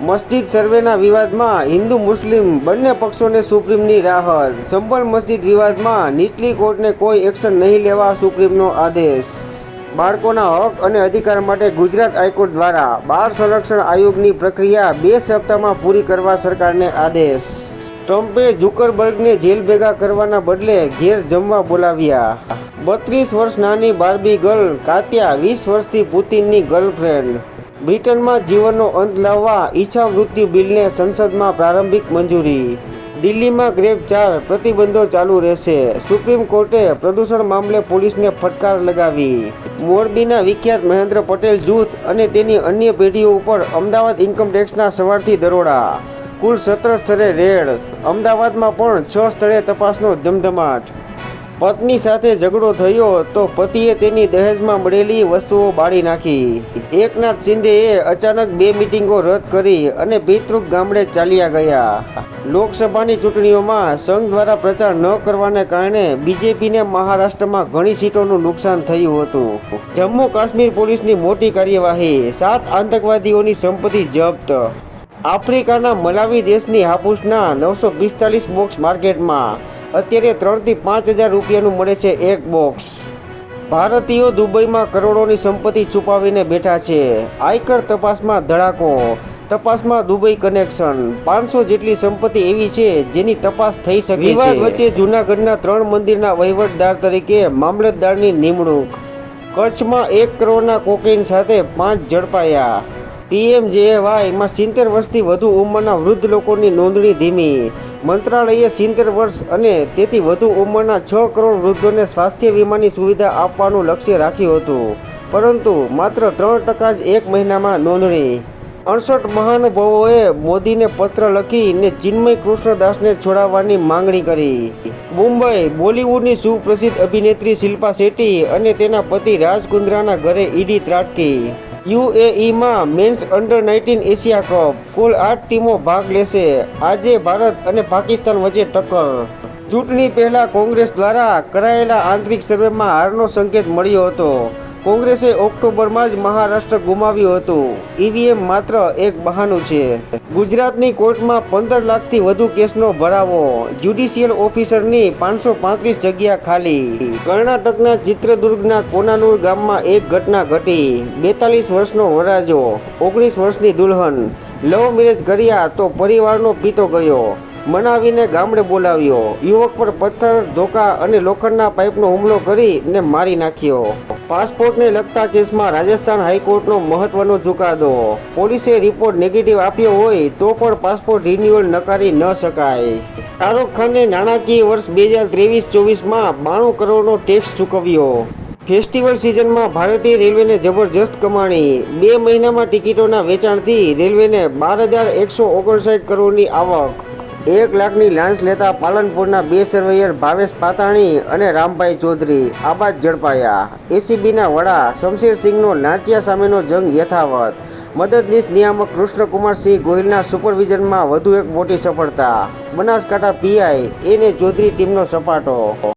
મસ્જિદ સર્વેના વિવાદમાં હિન્દુ મુસ્લિમ બંને પક્ષોને સુપ્રીમની રાહત। સંભલ મસ્જિદ વિવાદમાં નીચલી કોર્ટને કોઈ એક્શન નહીં લેવા સુપ્રીમનો આદેશ। બાળકોના હક અને અધિકાર માટે ગુજરાત હાઈકોર્ટ દ્વારા બાળ સંરક્ષણ આયોગની પ્રક્રિયા 2 સપ્તાહમાં પૂરી કરવા સરકારને આદેશ। ટ્રમ્પે ઝુકરબર્ગને જેલ ભેગા કરવાના બદલે ઘેર જમવા બોલાવ્યા। 32 વર્ષ નાની બાર્બી ગર્લ કાત્યા 20 વર્ષથી પુતિનની ગર્લફ્રેન્ડ। બ્રિટનમાં જીવનનો અંત લાવવા ઈચ્છા મૃત્યુ બિલને સંસદમાં પ્રારંભિક મંજૂરી। દિલ્હીમાં ગ્રેપ 4 પ્રતિબંધો ચાલુ રહેશે। સુપ્રીમ કોર્ટે પ્રદૂષણ મામલે પોલીસને ફટકાર લગાવી। મોરબીના વિખ્યાત મહેન્દ્ર પટેલ જૂથ અને તેની અન્ય પેઢીઓ ઉપર અમદાવાદ ઇન્કમટેક્સના સવારથી દરોડા। કુલ 17 સ્થળે રેડ। અમદાવાદમાં પણ 6 સ્થળે તપાસનો ધમધમાટ। પત્ની સાથે ઝઘડો થયો તો પતિએ તેની દહેજમાં મળેલી વસ્તુઓ બાળી નાખી। એકનાથ શિંદેએ અચાનક 2 મિટિંગો રદ કરી અને પિતૃક ગામડે ચાલ્યા ગયા। લોકસભાની ચૂંટણીઓમાં સંઘ દ્વારા પ્રચાર ન કરવાને કારણે બીજેપીને મહારાષ્ટ્રમાં ઘણી સીટોનું નુકસાન થયું હતું। જમ્મુ કાશ્મીર પોલીસની મોટી કાર્યવાહી। 7 આતંકવાદીઓની સંપત્તિ જપ્ત। આફ્રિકાના મલાવી દેશની હાફૂસના 945 બોક્સ માર્કેટમાં અત્યારે 3 થી 5 હજાર રૂપિયાનું મળે છે એક બોક્સ। ભારતીયો દુબઈમાં કરોડોની સંપત્તિ છુપાવીને બેઠા છે। આયકર તપાસમાં ધડાકો। તપાસમાં દુબઈ કનેક્શન। 500 જેટલી સંપત્તિ એવી છે જેની તપાસ થઈ શકે છે। વિવાદ વચ્ચે જૂનાગઢના 3 મંદિરના વહીવટદાર તરીકે મામલતદારની નિમણૂક। કચ્છમાં 1 કરોડના કોકેઇન સાથે 5 ઝડપાયા। PMJAYમાં 70 વર્ષથી વધુ ઉંમરના વૃદ્ધ લોકોની નોંધણી ધીમી। મંત્રાલયે 70 વર્ષ અને તેથી વધુ ઉંમરના 6 કરોડ વૃદ્ધોને સ્વાસ્થ્ય વીમાની સુવિધા આપવાનું લક્ષ્ય રાખ્યું હતું, પરંતુ માત્ર 3% જ 1 મહિનામાં નોંધણી। 68 મહાનુભાવોએ મોદીને પત્ર લખીને ચિન્મય કૃષ્ણદાસને છોડાવવાની માંગણી કરી। મુંબઈ બોલિવૂડની સુપ્રસિદ્ધ અભિનેત્રી શિલ્પા શેટ્ટી અને તેના પતિ રાજ કુંદ્રાના ઘરે ઈડી ત્રાટકી। UAEમાં મેન્સ અંડર 19 એશિયા કપ કુલ 8 ટીમો ભાગ લેશે। આજે ભારત અને પાકિસ્તાન વચ્ચે ટક્કર। ચૂંટણી પહેલા કોંગ્રેસ દ્વારા કરાયેલા આંતરિક સર્વેમાં હારનો સંકેત મળ્યો હતો। કોંગ્રેસે ઓક્ટોબરમાં જ મહારાષ્ટ્ર ગુમાવ્યું હતું। EVM માત્ર એક બહાનું છે। ગુજરાતની કોર્ટમાં 15 લાખથી વધુ કેસનો ભરાવો। જ્યુડિશિયલ ઓફિસરની 535 જગ્યા ખાલી। કર્ણાટકના ચિત્રદુર્ગના કોનાનુર ગામમાં એક ઘટના ઘટી। 42 વર્ષનો વરાજો 19 વર્ષની દુલ્હન। લવ મેરેજ કર્યા તો પરિવારનો પિતો ગયો, મનાવીને ગામડે બોલાવ્યો। યુવક પર પથ્થર, ધોકા અને લોખંડના પાઇપનો હુમલો કરીને મારી નાખ્યો। પાસપોર્ટને લગતા કેસમાં રાજસ્થાન હાઈકોર્ટનો મહત્વનો ચુકાદો। પોલીસે રિપોર્ટ નેગેટિવ આપ્યો હોય તો પણ પાસપોર્ટ રિન્યુઅલ નકારી ન શકાય। શાહરૂખ ખાને નાણાકીય વર્ષ 2023-24માં 92 કરોડનો ટેક્સ ચૂકવ્યો। ફેસ્ટિવલ સિઝનમાં ભારતીય રેલવેને જબરજસ્ત કમાણી। 2 મહિનામાં ટિકિટોના વેચાણથી રેલવેને 12,159 કરોડની આવક। 1 લાખની લાંચ લેતા પાલનપુરના 2 સર્વેયર ભાવેશ પાતાણી અને રામભાઈ ચૌધરી આબાદ ઝડપાયા। ACBના વડા શમશેરસિંહનો લાંચિયા સામેનો જંગ યથાવત। મદદનીશ નિયામક કૃષ્ણકુમારસિંહ ગોહિલના સુપરવિઝનમાં વધુ એક મોટી સફળતા। બનાસકાંઠા PI એને ચૌધરી ટીમનો સપાટો।